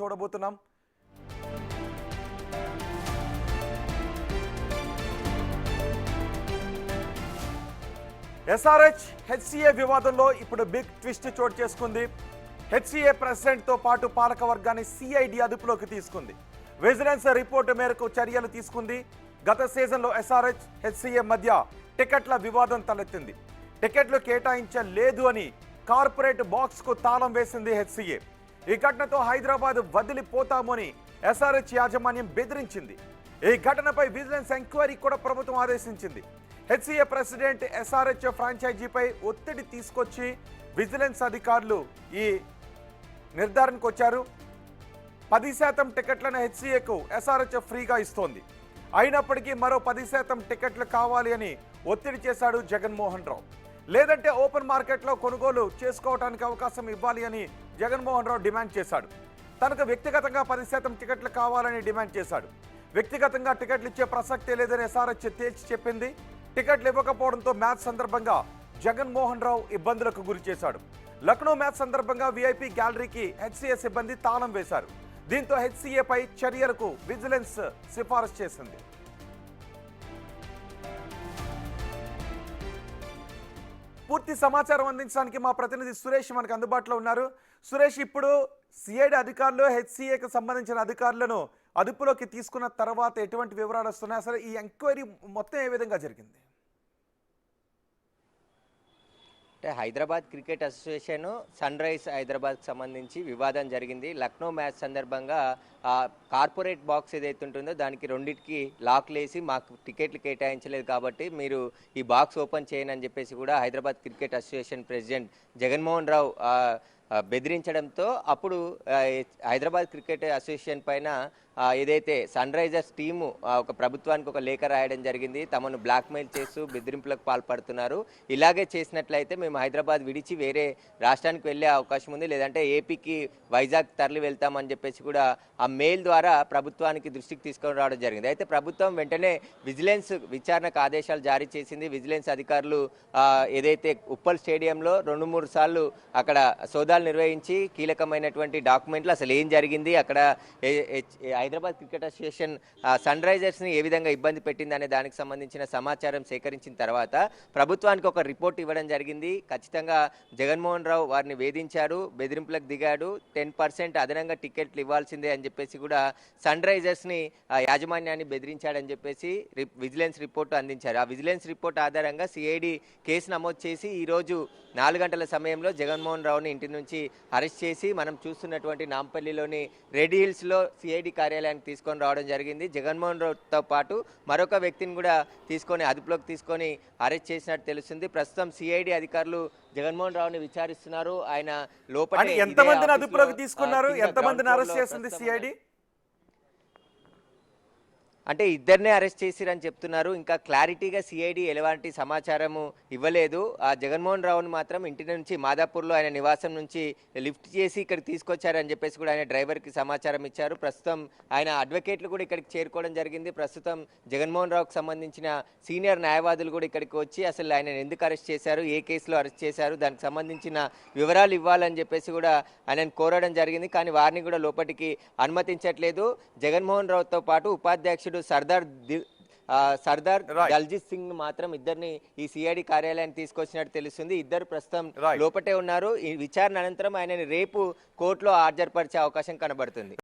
చూడబోతున్నాం. SRH HCA వివాదంలో ఇప్పుడు బిగ్ ట్విస్ట్ చోటు చేసుకుంది. హెచ్సిఏ ప్రెసిడెంట్ తో పాటు పాలక వర్గాన్ని సిఐడి అదుపులోకి తీసుకుంది. విజిలెన్స్ రిపోర్టు మేరకు చర్యలు తీసుకుంది. గత సీజన్లో ఎస్ఆర్హెచ్ హెచ్సిఏ మధ్య టికెట్ల వివాదం తలెత్తింది. టికెట్లు కేటాయించలేదు అని కార్పొరేట్ బాక్స్ కు తాళం వేసింది హెచ్సిఏ. ఈ ఘటనతో హైదరాబాద్ వదిలిపోతాము అని ఎస్ఆర్హెచ్ యాజమాన్యం బెదిరించింది. ఈ ఘటనపై విజిలెన్స్ ఎంక్వైరీ కూడా ప్రభుత్వం ఆదేశించింది. హెచ్సిఏ ప్రెసిడెంట్ ఎస్ఆర్హెచ్ ఫ్రాంచైజీపై ఒత్తిడి తీసుకొచ్చి విజిలెన్స్ అధికారులు ఈ నిర్ధారణకు వచ్చారు. 10% టికెట్లను హెచ్సిఏకు ఎస్ఆర్హెచ్ ఫ్రీగా ఇస్తోంది. అయినప్పటికీ మరో 10% టికెట్లు కావాలి అని ఒత్తిడి చేశాడు జగన్మోహన్ రావు. లేదంటే ఓపెన్ మార్కెట్లో కొనుగోలు చేసుకోవడానికి అవకాశం ఇవ్వాలి అని జగన్మోహన్ రావు డిమాండ్ చేశాడు. తనకు వ్యక్తిగతంగా 10% టికెట్లు కావాలని డిమాండ్ చేశాడు. వ్యక్తిగతంగా టికెట్లు ఇచ్చే ప్రసక్తే లేదని ఎస్ఆర్హెచ్ తేల్చి చెప్పింది. టికెట్లు ఇవ్వకపోవడంతో మ్యాచ్ సందర్భంగా జగన్మోహన్ రావు ఇబ్బందులకు గురి చేశాడు. లక్నో మ్యాచ్ సందర్భంగా విఐపి గ్యాలరీకి హెచ్సిఏ సిబ్బంది తాళం వేశారు. దీంతో హెచ్సిఏపై చర్యలకు విజిలెన్స్ సిఫారసు చేసింది. పూర్తి సమాచారం అందించడానికి మా ప్రతినిధి సురేష్ మనకు అందుబాటులో ఉన్నారు. సురేష్, ఇప్పుడు సిఐడి అధికారులు హెచ్సిఏకి సంబంధించిన అధికారులను అదుపులోకి తీసుకున్న తర్వాత ఎటువంటి వివరాలు వస్తున్నాయి? అసలు ఈ ఎంక్వైరీ మొత్తం ఏ విధంగా జరిగింది? అంటే Hyderabad cricket association sunrise హైదరాబాద్కి సంబంధించి వివాదం జరిగింది. లక్నో మ్యాచ్ సందర్భంగా కార్పొరేట్ బాక్స్ ఏదైతే ఉంటుందో దానికి రెండింటికి లాక్లు వేసి మాకు టికెట్లు కేటాయించలేదు కాబట్టి మీరు ఈ బాక్స్ ఓపెన్ చేయను అని చెప్పేసి కూడా Hyderabad cricket association president Jaganmohan Rao బెదిరించడంతో అప్పుడు హైదరాబాద్ క్రికెట్ అసోసియేషన్ పైన ఏదైతే సన్ రైజర్స్ టీము ఒక ప్రభుత్వానికి ఒక లేఖ రాయడం జరిగింది. తమను బ్లాక్మెయిల్ చేస్తూ బెదిరింపులకు పాల్పడుతున్నారు, ఇలాగే చేసినట్లయితే మేము హైదరాబాద్ విడిచి వేరే రాష్ట్రానికి వెళ్ళే అవకాశం ఉంది, లేదంటే ఏపీకి వైజాగ్ తరలి వెళ్తామని చెప్పేసి కూడా ఆ మెయిల్ ద్వారా ప్రభుత్వానికి దృష్టికి తీసుకొని రావడం జరిగింది. అయితే ప్రభుత్వం వెంటనే విజిలెన్స్ విచారణకు ఆదేశాలు జారీ చేసింది. విజిలెన్స్ అధికారులు ఏదైతే ఉప్పల్ స్టేడియంలో 2-3 సార్లు అక్కడ సోదాలు నిర్వహించి కీలకమైనటువంటి డాక్యుమెంట్లు అసలు ఏం జరిగింది, అక్కడ హైదరాబాద్ క్రికెట్ అసోసియేషన్ సన్ రైజర్స్ని ఏ విధంగా ఇబ్బంది పెట్టింది అనే దానికి సంబంధించిన సమాచారం సేకరించిన తర్వాత ప్రభుత్వానికి ఒక రిపోర్ట్ ఇవ్వడం జరిగింది. ఖచ్చితంగా జగన్మోహన్ రావు వారిని వేధించారు, బెదిరింపులకు దిగాడు, 10% అదనంగా టికెట్లు ఇవ్వాల్సిందే అని చెప్పేసి కూడా సన్ రైజర్స్ని యాజమాన్యాన్ని బెదిరించాడని చెప్పేసి విజిలెన్స్ రిపోర్టు అందించారు. ఆ విజిలెన్స్ రిపోర్ట్ ఆధారంగా సిఐడి కేసు నమోదు చేసి ఈరోజు 4 గంటల సమయంలో జగన్మోహన్ రావుని ఇంటి నుంచి అరెస్ట్ చేసి మనం చూస్తున్నటువంటి నాంపల్లిలోని రెడ్ హిల్స్లో సిఐడి కార్యాలయానికి తీసుకొని రావడం జరిగింది. జగన్మోహన్ రావుతో పాటు మరొక వ్యక్తిని కూడా అదుపులోకి తీసుకొని అరెస్ట్ చేసినట్టు తెలుస్తుంది. ప్రస్తుతం సిఐడి అధికారులు జగన్మోహన్ రావుని విచారిస్తున్నారు. ఆయన లోపల ఎంతమందిని అదుపులోకి తీసుకున్నారు, ఎంతమందిని అరెస్ట్ చేసింది సిఐడి? అంటే ఇద్దరినే అరెస్ట్ చేసిరని చెప్తున్నారు. ఇంకా క్లారిటీగా సిఐడి ఎలాంటి సమాచారము ఇవ్వలేదు. ఆ జగన్మోహన్ రావుని మాత్రం ఇంటి నుంచి మాదాపూర్లో ఆయన నివాసం నుంచి లిఫ్ట్ చేసి ఇక్కడికి తీసుకొచ్చారని చెప్పేసి కూడా ఆయన డ్రైవర్కి సమాచారం ఇచ్చారు. ప్రస్తుతం ఆయన అడ్వకేట్లు కూడా ఇక్కడికి చేరుకోవడం జరిగింది. ప్రస్తుతం జగన్మోహన్ రావుకి సంబంధించిన సీనియర్ న్యాయవాదులు కూడా ఇక్కడికి వచ్చి అసలు ఆయన ఎందుకు అరెస్ట్ చేశారు, ఏ కేసులో అరెస్ట్ చేశారు, దానికి సంబంధించిన వివరాలు ఇవ్వాలని చెప్పేసి కూడా ఆయనను కోరడం జరిగింది. కానీ వారిని కూడా లోపలికి అనుమతించట్లేదు. జగన్మోహన్ రావుతో పాటు ఉపాధ్యక్షుడు సర్దార్ దల్జిత్ సింగ్ మాత్రం ఇద్దరిని ఈ సిఐడి కార్యాలయానికి తీసుకొచ్చినట్టు తెలుస్తుంది. ఇద్దరు ప్రస్తుతం లోపటే ఉన్నారు. ఈ విచారణ అనంతరం ఆయనని రేపు కోర్టులో హాజరుపరిచే అవకాశం కనబడుతుంది.